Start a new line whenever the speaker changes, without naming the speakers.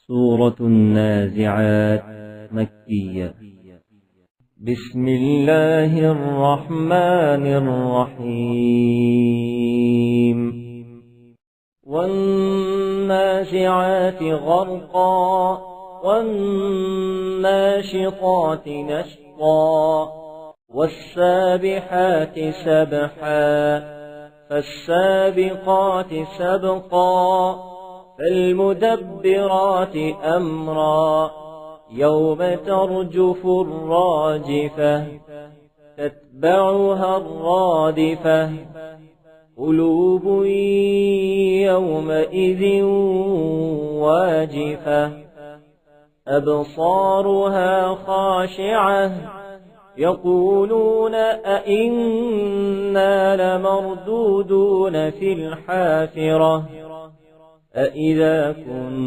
سورة النازعات مكية. بسم الله الرحمن الرحيم. والنازعات غرقا والناشطات نشطا والسابحات سبحا فالسابقات سبقا فالمدبرات أمرا يوم ترجف الراجفة تتبعها الرادفة قلوب يومئذ واجفة أبصارها خاشعة يقولون أئنا لمردودون في الحافرة أئذا كنا